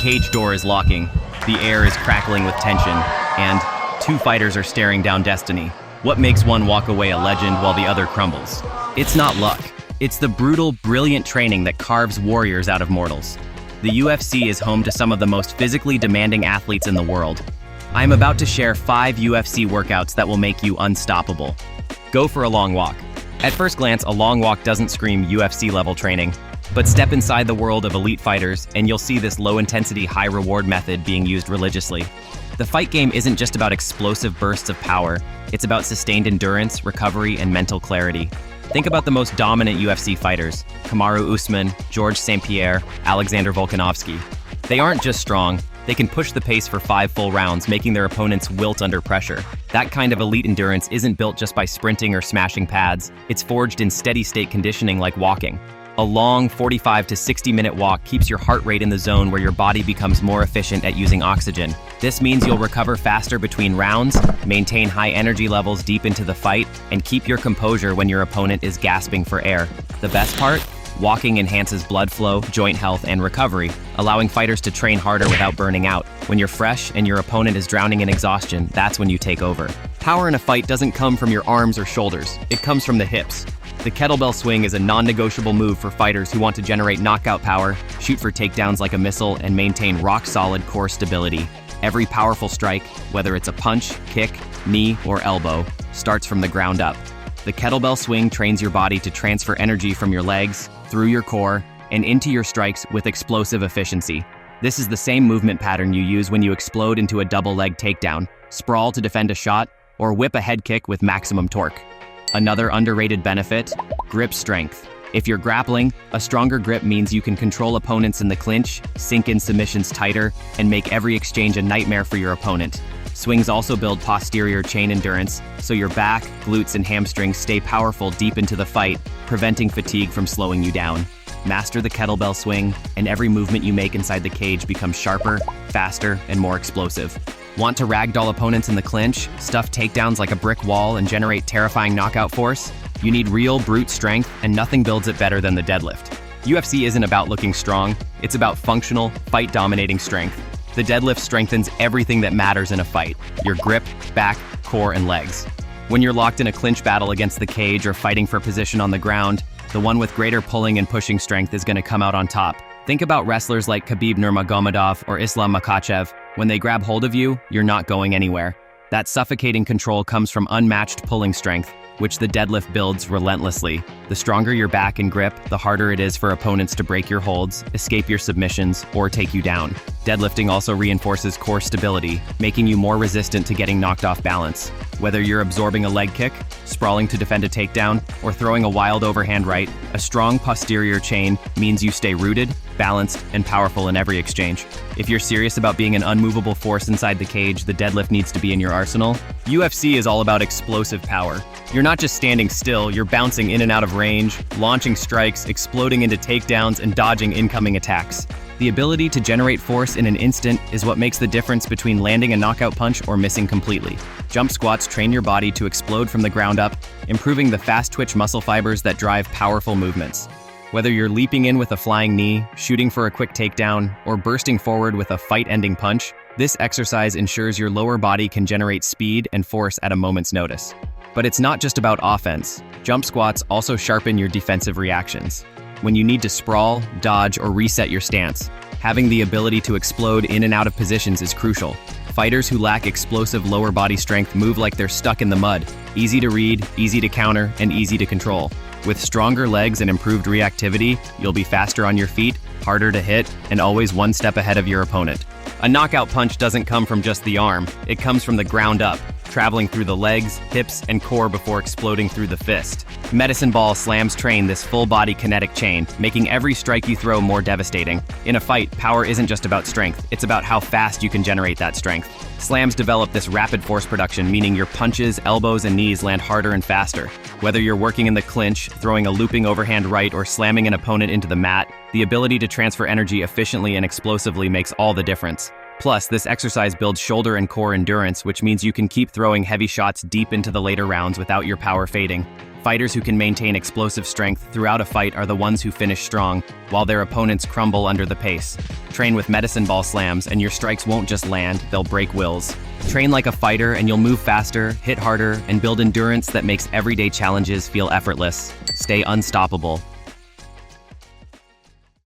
cage door is locking, the air is crackling with tension, and two fighters are staring down destiny. What makes one walk away a legend while the other crumbles? It's not luck. It's the brutal, brilliant training that carves warriors out of mortals. The UFC is home to some of the most physically demanding athletes in the world. I am about to share 5 UFC workouts that will make you unstoppable. Go for a long walk. At first glance, a long walk doesn't scream UFC-level training, but step inside the world of elite fighters and you'll see this low-intensity, high-reward method being used religiously. The fight game isn't just about explosive bursts of power, it's about sustained endurance, recovery, and mental clarity. Think about the most dominant UFC fighters, Kamaru Usman, George St. Pierre, Alexander Volkanovski. They aren't just strong, they can push the pace for 5 full rounds, making their opponents wilt under pressure. That kind of elite endurance isn't built just by sprinting or smashing pads, it's forged in steady-state conditioning like walking. A long 45 to 60-minute walk keeps your heart rate in the zone where your body becomes more efficient at using oxygen. This means you'll recover faster between rounds, maintain high energy levels deep into the fight, and keep your composure when your opponent is gasping for air. The best part? Walking enhances blood flow, joint health, and recovery, allowing fighters to train harder without burning out. When you're fresh and your opponent is drowning in exhaustion, that's when you take over. Power in a fight doesn't come from your arms or shoulders, it comes from the hips. The kettlebell swing is a non-negotiable move for fighters who want to generate knockout power, shoot for takedowns like a missile, and maintain rock-solid core stability. Every powerful strike, whether it's a punch, kick, knee, or elbow, starts from the ground up. The kettlebell swing trains your body to transfer energy from your legs, through your core, and into your strikes with explosive efficiency. This is the same movement pattern you use when you explode into a double-leg takedown, sprawl to defend a shot, or whip a head kick with maximum torque. Another underrated benefit, grip strength. If you're grappling, a stronger grip means you can control opponents in the clinch, sink in submissions tighter, and make every exchange a nightmare for your opponent. Swings also build posterior chain endurance, so your back, glutes, and hamstrings stay powerful deep into the fight, preventing fatigue from slowing you down. Master the kettlebell swing, and every movement you make inside the cage becomes sharper, faster, and more explosive. Want to ragdoll opponents in the clinch, stuff takedowns like a brick wall, and generate terrifying knockout force? You need real brute strength, and nothing builds it better than the deadlift. UFC isn't about looking strong, it's about functional, fight-dominating strength. The deadlift strengthens everything that matters in a fight: your grip, back, core, and legs. When you're locked in a clinch battle against the cage or fighting for position on the ground, the one with greater pulling and pushing strength is going to come out on top. Think about wrestlers like Khabib Nurmagomedov or Islam Makhachev. When they grab hold of you, you're not going anywhere. That suffocating control comes from unmatched pulling strength, which the deadlift builds relentlessly. The stronger your back and grip, the harder it is for opponents to break your holds, escape your submissions, or take you down. Deadlifting also reinforces core stability, making you more resistant to getting knocked off balance. Whether you're absorbing a leg kick, sprawling to defend a takedown, or throwing a wild overhand right, a strong posterior chain means you stay rooted, balanced, and powerful in every exchange. If you're serious about being an unmovable force inside the cage, the deadlift needs to be in your arsenal. UFC is all about explosive power. You're not just standing still, you're bouncing in and out of range, launching strikes, exploding into takedowns, and dodging incoming attacks. The ability to generate force in an instant is what makes the difference between landing a knockout punch or missing completely. Jump squats train your body to explode from the ground up, improving the fast-twitch muscle fibers that drive powerful movements. Whether you're leaping in with a flying knee, shooting for a quick takedown, or bursting forward with a fight-ending punch, this exercise ensures your lower body can generate speed and force at a moment's notice. But it's not just about offense. Jump squats also sharpen your defensive reactions. When you need to sprawl, dodge, or reset your stance, having the ability to explode in and out of positions is crucial. Fighters who lack explosive lower body strength move like they're stuck in the mud. Easy to read, easy to counter, and easy to control. With stronger legs and improved reactivity, you'll be faster on your feet, harder to hit, and always one step ahead of your opponent. A knockout punch doesn't come from just the arm, it comes from the ground up, traveling through the legs, hips, and core before exploding through the fist. Medicine ball slams train this full-body kinetic chain, making every strike you throw more devastating. In a fight, power isn't just about strength, it's about how fast you can generate that strength. Slams develop this rapid force production, meaning your punches, elbows, and knees land harder and faster. Whether you're working in the clinch, throwing a looping overhand right, or slamming an opponent into the mat, the ability to transfer energy efficiently and explosively makes all the difference. Plus, this exercise builds shoulder and core endurance, which means you can keep throwing heavy shots deep into the later rounds without your power fading. Fighters who can maintain explosive strength throughout a fight are the ones who finish strong, while their opponents crumble under the pace. Train with medicine ball slams, and your strikes won't just land, they'll break wills. Train like a fighter, and you'll move faster, hit harder, and build endurance that makes everyday challenges feel effortless. Stay unstoppable.